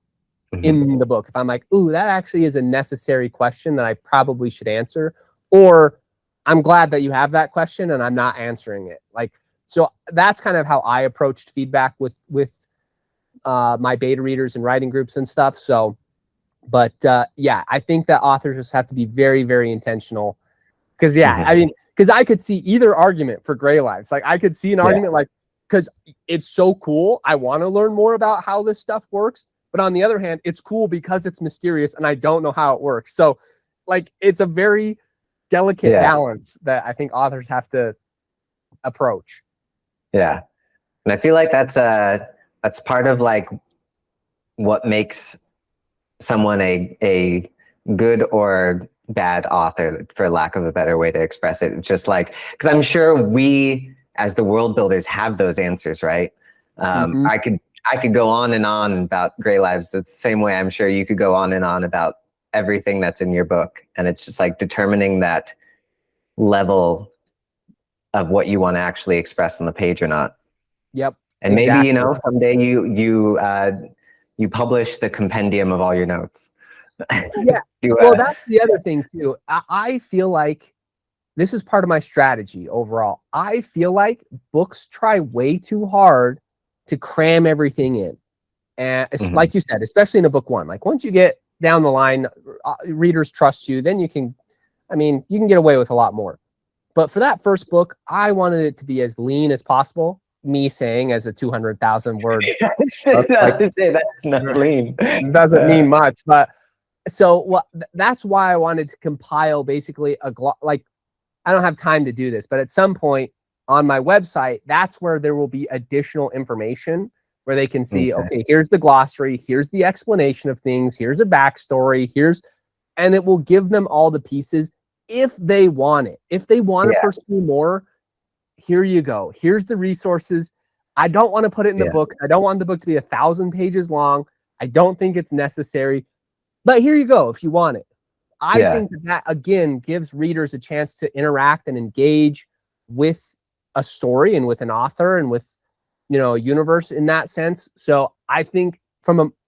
in the book. If I'm like, ooh, that actually is a necessary question that I probably should answer, or I'm glad that you have that question and I'm not answering it. Like, so that's kind of how I approached feedback with my beta readers and writing groups and stuff. So, but yeah, I think that authors just have to be very, very intentional. Because I mean, because I could see either argument for Grey Lives. Like, I could see an argument like, because it's so cool, I want to learn more about how this stuff works. But on the other hand, it's cool because it's mysterious and I don't know how it works. So, like, it's a very delicate balance that I think authors have to approach. Yeah. And I feel like that's part of, like, what makes someone a good or bad author, for lack of a better way to express it. Just like, because I'm sure we as the world builders have those answers, right? I could go on and on about Grey Lives the same way I'm sure you could go on and on about everything that's in your book. And it's just like determining that level of what you want to actually express on the page or not. Yep. And maybe, you know, someday you publish the compendium of all your notes. Yeah. Well, that's the other thing too. I feel like this is part of my strategy overall. I feel like books try way too hard to cram everything in. And it's like you said, especially in a book one, like once you get down the line, readers trust you, then you can get away with a lot more. But for that first book, I wanted it to be as lean as possible. Me saying as a 200,000 word. Like, to say that's not lean. It doesn't mean much, but So that's why I wanted to compile basically like, I don't have time to do this, but at some point on my website, that's where there will be additional information where they can see, okay, here's the glossary, here's the explanation of things, here's a backstory, and it will give them all the pieces if they want it. If they want to pursue more, here you go. Here's the resources. I don't want to put it in the book. I don't want the book to be 1,000 pages long. I don't think it's necessary. But here you go if you want it. I think that again gives readers a chance to interact and engage with a story and with an author and with, you know, a universe in that sense. So I think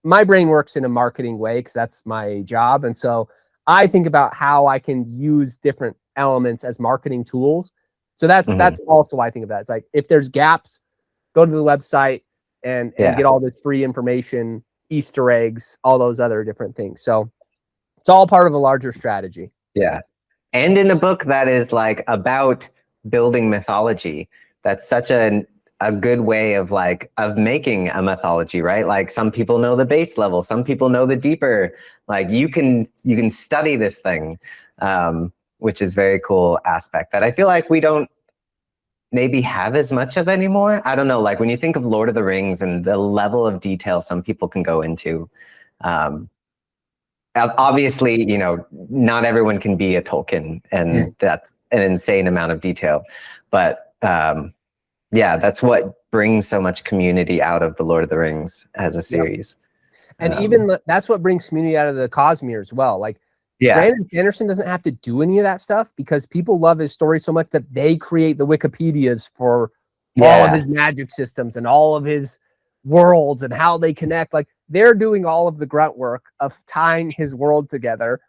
my brain works in a marketing way because that's my job. And so I think about how I can use different elements as marketing tools. So that's also why I think of that. It's like, if there's gaps, go to the website and get all this free information, Easter eggs, all those other different things. So it's all part of a larger strategy. Yeah. And in a book that is like about building mythology, that's such a good way of making a mythology, right? Like, some people know the base level, some people know the deeper, like you can study this thing, which is very cool aspect that I feel like we don't maybe have as much of anymore. I don't know, like when you think of Lord of the Rings and the level of detail some people can go into, obviously, you know, not everyone can be a Tolkien, and that's an insane amount of detail, but yeah, that's what brings so much community out of the Lord of the Rings as a series. And even that's what brings community out of the Cosmere as well. Like, Brandon Sanderson doesn't have to do any of that stuff because people love his story so much that they create the Wikipedias for all of his magic systems and all of his worlds and how they connect. Like, they're doing all of the grunt work of tying his world together.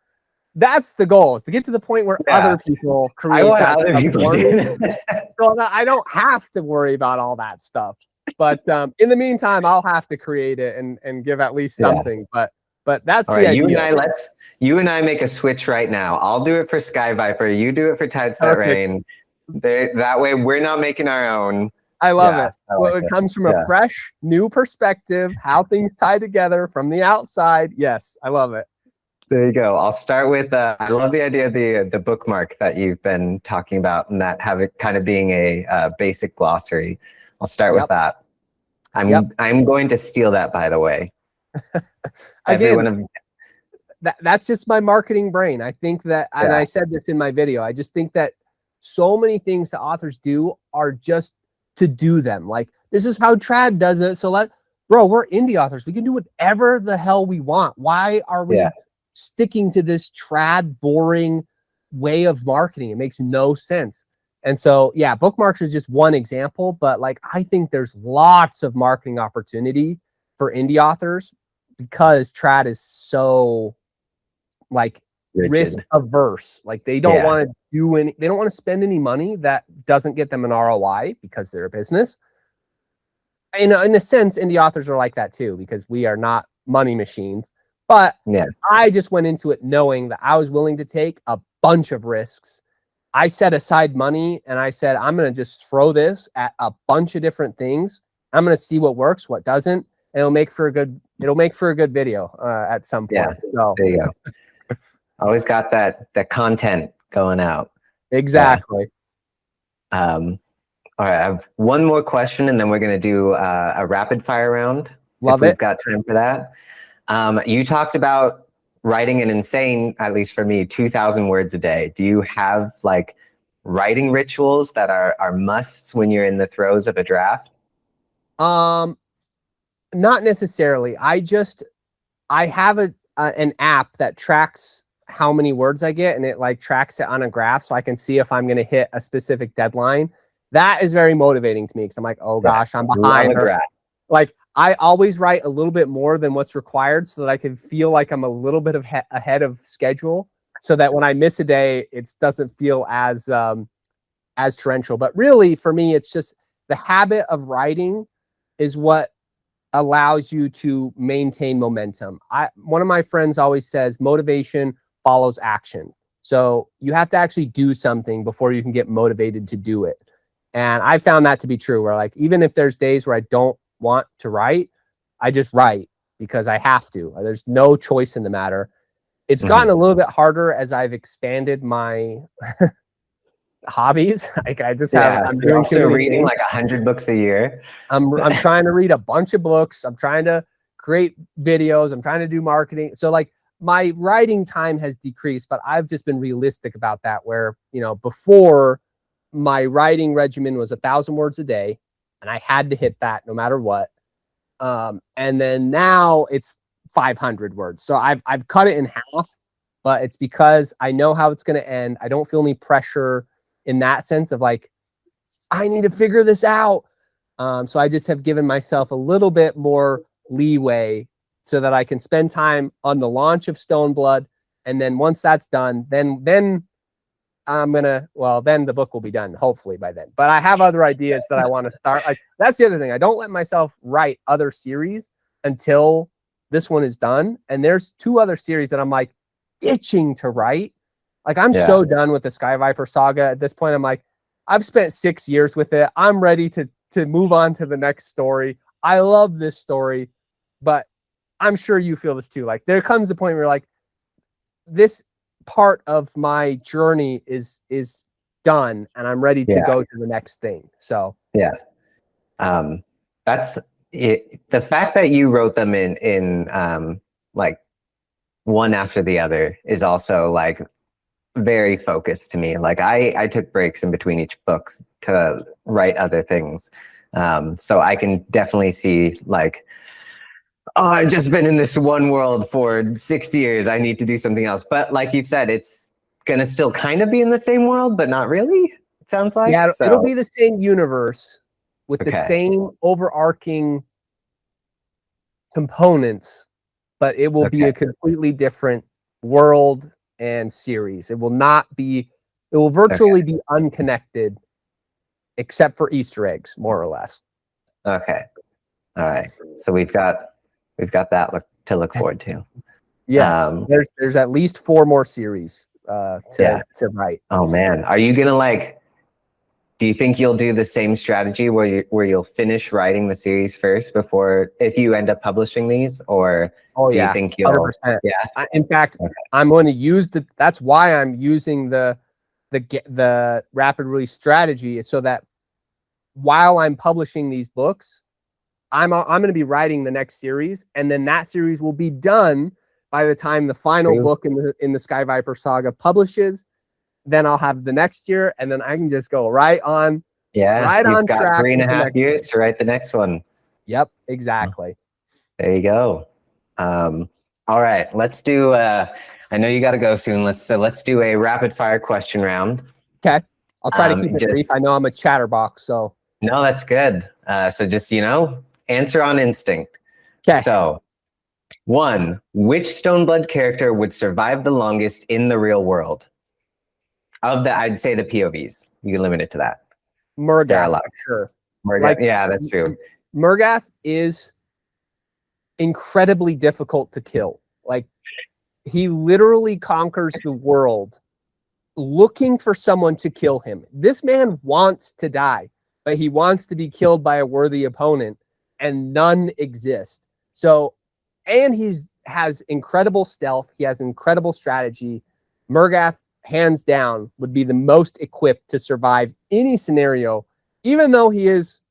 That's the goal, is to get to the point where other people create. I want other people to. So I don't have to worry about all that stuff. But in the meantime, I'll have to create it and give at least something. But that's all the idea. You and I make a switch right now. I'll do it for Sky Viper. You do it for Tides That Rain. That way, we're not making our own. I love it. Well, it comes from a fresh, new perspective, how things tie together from the outside. Yes, I love it. There you go. I'll start with, I love the idea of the bookmark that you've been talking about, and that have it kind of being a basic glossary. I'll start with that. I'm going to steal that, by the way. Again, that's just my marketing brain. I think that, and I said this in my video, I just think that so many things that authors do are just to do them. Like, this is how trad does it. So bro, we're indie authors. We can do whatever the hell we want. Why are we sticking to this trad boring way of marketing? It makes no sense. And so, bookmarks is just one example, but like, I think there's lots of marketing opportunity for indie authors because trad is so like risk averse. Like, they don't want to they don't want to spend any money that doesn't get them an ROI because they're a business. In a sense, indie authors are like that too, because we are not money machines. But I just went into it knowing that I was willing to take a bunch of risks. I set aside money and I said, I'm going to just throw this at a bunch of different things. I'm going to see what works, what doesn't, and it'll make for a good video at some point. So there you go. Always got that content going out. Exactly. All right, I have one more question, and then we're going to do a rapid fire round. Love it. We've got time for that. You talked about writing an insane, at least for me, 2,000 words a day. Do you have like writing rituals that are musts when you're in the throes of a draft? Not necessarily. I have an app that tracks how many words I get, and it like tracks it on a graph so I can see if I'm going to hit a specific deadline. That is very motivating to me because I'm like, oh gosh, I'm behind. Like, I always write a little bit more than what's required so that I can feel like I'm a little bit ahead of schedule, so that when I miss a day, it doesn't feel as torrential. But really, for me, it's just the habit of writing is what allows you to maintain momentum. One of my friends always says motivation follows action. So you have to actually do something before you can get motivated to do it. And I found that to be true, where like, even if there's days where I don't want to write, I just write because I have to. There's no choice in the matter. It's gotten a little bit harder as I've expanded my hobbies. Like I just have, I'm doing also reading like 100 books a year. I'm trying to read a bunch of books. I'm trying to create videos. I'm trying to do marketing. So like my writing time has decreased, but I've just been realistic about that where, you know, before my writing regimen was 1,000 words a day and I had to hit that no matter what. And then now it's 500 words. So I've cut it in half, but it's because I know how it's going to end. I don't feel any pressure in that sense of like, I need to figure this out. So I just have given myself a little bit more leeway so that I can spend time on the launch of Stoneblood. And then once that's done, then I'm gonna, well, then the book will be done, hopefully by then. But I have other ideas that I want to start. Like that's the other thing. I don't let myself write other series until this one is done. And there's 2 other series that I'm like itching to write. Like I'm so done with the Sky Viper Saga at this point. I'm like, I've spent 6 years with it. I'm ready to move on to the next story. I love this story, but I'm sure you feel this too. Like there comes a point where like this part of my journey is done and I'm ready to go to the next thing. So that's it. The fact that you wrote them in like one after the other is also like very focused to me. Like I took breaks in between each book to write other things. So I can definitely see like, oh, I've just been in this one world for 6 years. I need to do something else. But like you've said, it's going to still kind of be in the same world, but not really, it sounds like. Yeah, so. It'll be the same universe with the same overarching components, but it will be a completely different world and series. It will not be, it will virtually be unconnected except for Easter eggs, more or less. Okay. All right. So we've got that to look forward to. Yes. There's at least 4 more series to write. Oh man. Are you gonna like, do you think you'll do the same strategy where you'll finish writing the series first before, if you end up publishing these, or do you think you'll 100%. In fact, I'm going to use that's why I'm using the rapid release strategy, is so that while I'm publishing these books, I'm going to be writing the next series, and then that series will be done by the time the final book in the Sky Viper Saga publishes. Then I'll have the next year, and then I can just go right on. Yeah, right you've on got track 3.5 years to write the next one. Yep, exactly. There you go. All right, let's do. I know you got to go soon. Let's do a rapid fire question round. Okay, I'll try to keep it brief. I know I'm a chatterbox, so. No, that's good. So just answer on instinct. Okay. So, 1, which Stoneblood character would survive the longest in the real world? I'd say the POVs. You can limit it to that. Murgath, sure. Murgath, yeah, that's true. Murgath is incredibly difficult to kill. Like, he literally conquers the world looking for someone to kill him. This man wants to die, but he wants to be killed by a worthy opponent, and none exist. So, and has incredible stealth. He has incredible strategy. Murgath, hands down, would be the most equipped to survive any scenario. Even though he is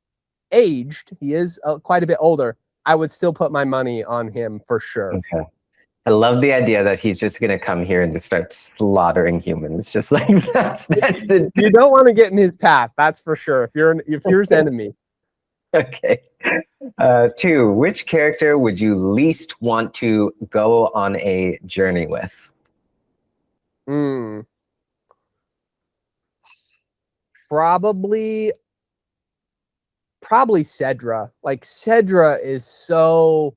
aged, he is quite a bit older, I would still put my money on him for sure. Okay. I love the idea that he's just going to come here and just start slaughtering humans. Just like that's the. You don't want to get in his path, that's for sure. If you're his enemy. Okay. 2, which character would you least want to go on a journey with? Probably Cedra. Like, Cedra is so.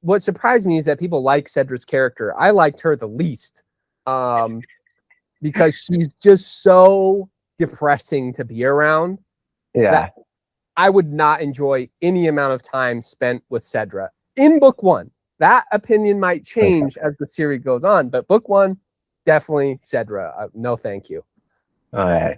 What surprised me is that people like Cedra's character. I liked her the least, because she's just so depressing to be around. Yeah, I would not enjoy any amount of time spent with Cedra in book 1. That opinion might change as the series goes on, but book 1, definitely Cedra. No, thank you. All right.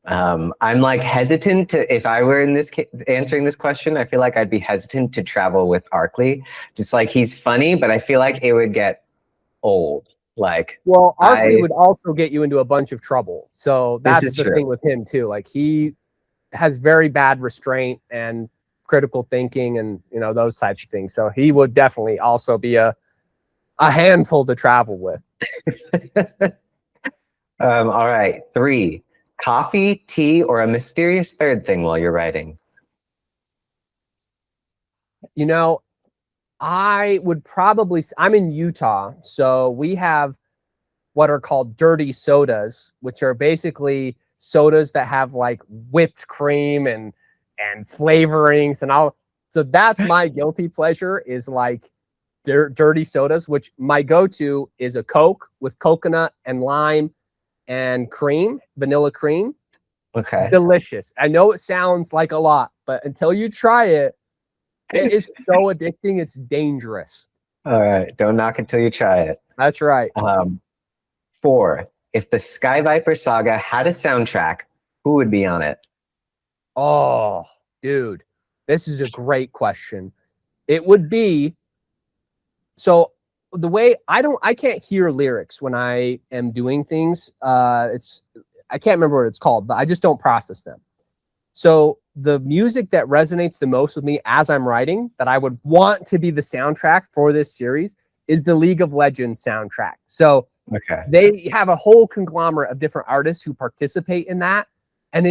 I'm like hesitant to, if I were in this answering this question, I feel like I'd be hesitant to travel with Arkley. Just like, he's funny, but I feel like it would get old. Like Well, Arkley I, would also get you into a bunch of trouble. So this that's is the true. thing with him too. Like he has very bad restraint and critical thinking and those types of things. So he would definitely also be a handful to travel with. All right, 3. Coffee, tea, or a mysterious third thing while you're writing? I would probably, I'm in Utah, so we have what are called dirty sodas, which are basically sodas that have like whipped cream and flavorings and all. So that's my guilty pleasure, is like dirty sodas, which my go-to is a Coke with coconut and lime and cream, vanilla cream. Okay. Delicious. I know it sounds like a lot, but until you try it, it is so addicting. It's dangerous. All right. Don't knock it till you try it. That's right. 4. If the Sky Viper Saga had a soundtrack, who would be on it? Oh, dude, this is a great question. It would be, so the way I can't hear lyrics when I am doing things. I can't remember what it's called, but I just don't process them. So the music that resonates the most with me as I'm writing, that I would want to be the soundtrack for this series, is the League of Legends soundtrack. So Okay. they have a whole conglomerate of different artists who participate in that. And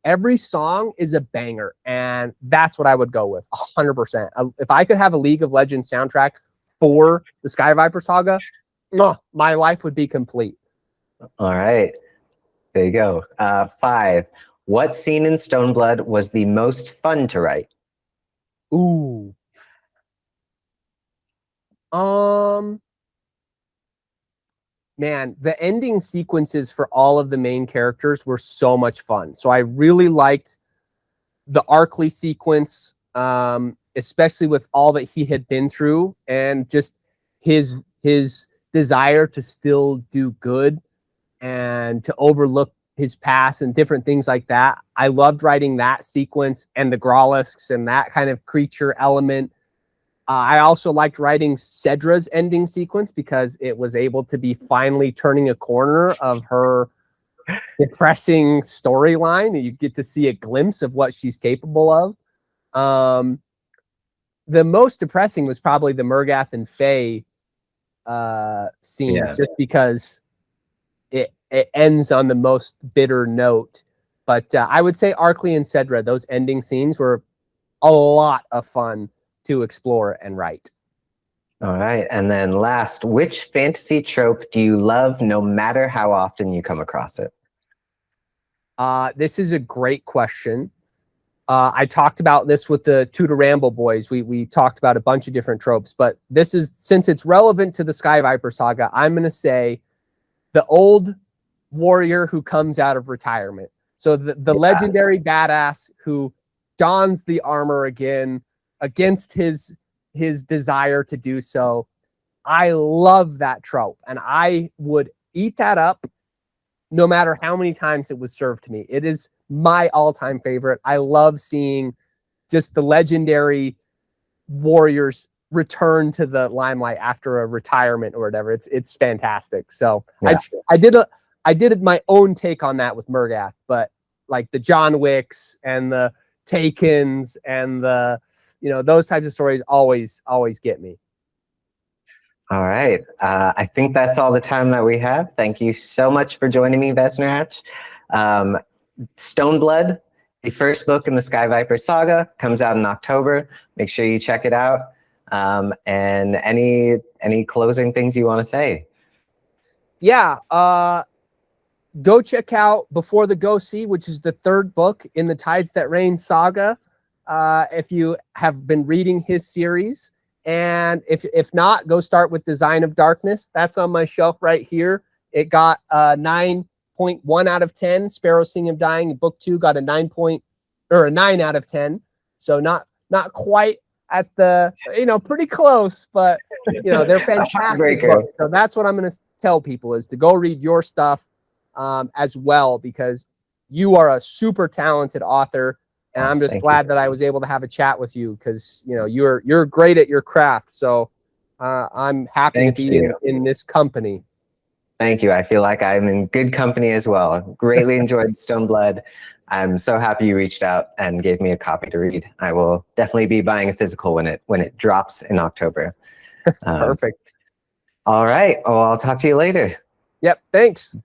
every song is a banger. And that's what I would go with 100%. If I could have a League of Legends soundtrack for the Sky Viper Saga, my life would be complete. All right. There you go. 5. What scene in Stoneblood was the most fun to write? Ooh. Man, the ending sequences for all of the main characters were so much fun. So I really liked the Arkley sequence, especially with all that he had been through and just his desire to still do good and to overlook his past and different things like that. I loved writing that sequence and the Grollisks and that kind of creature element. I also liked writing Cedra's ending sequence because it was able to be finally turning a corner of her depressing storyline, and you get to see a glimpse of what she's capable of. The most depressing was probably the Murgath and Faye scenes, just because it ends on the most bitter note. But I would say Arkley and Cedra, those ending scenes were a lot of fun to explore and write. All right. And then last, which fantasy trope do you love no matter how often you come across it? This is a great question. I talked about this with the Tudor Ramble boys. We talked about a bunch of different tropes, but this is, since it's relevant to the Sky Viper Saga, I'm going to say the old warrior who comes out of retirement. So the legendary badass who dons the armor again against his desire to do so. I love that trope, and I would eat that up no matter how many times it was served to me. It is my all-time favorite. I love seeing just the legendary warriors return to the limelight after a retirement or whatever. It's fantastic. So yeah. I did my own take on that with Murgath, but like the John Wicks and the Takens and the those types of stories always get me. All right. I think that's all the time that we have. Thank you so much for joining me, Vesneratch. Stoneblood, the first book in the Sky Viper Saga, comes out in October. Make sure you check it out. And any closing things you want to say? Yeah. Go check out Before the Go See, which is the third book in the Tides That Rain saga. If you have been reading his series, and if not, go start with Design of Darkness. That's on my shelf right here. It got a 9.1 out of 10. Sparrow Sing of Dying, book 2 got a 9 out of 10. So not quite at the, pretty close, but they're fantastic books. So that's what I'm going to tell people, is to go read your stuff as well, because you are a super talented author. And I'm just glad that I was able to have a chat with you, because you're great at your craft. So I'm happy Thank to be you. in this company. Thank you. I feel like I'm in good company as well. Greatly enjoyed Stoneblood. I'm so happy you reached out and gave me a copy to read. I will definitely be buying a physical when it drops in October. Perfect. All right. Well, I'll talk to you later. Yep. Thanks.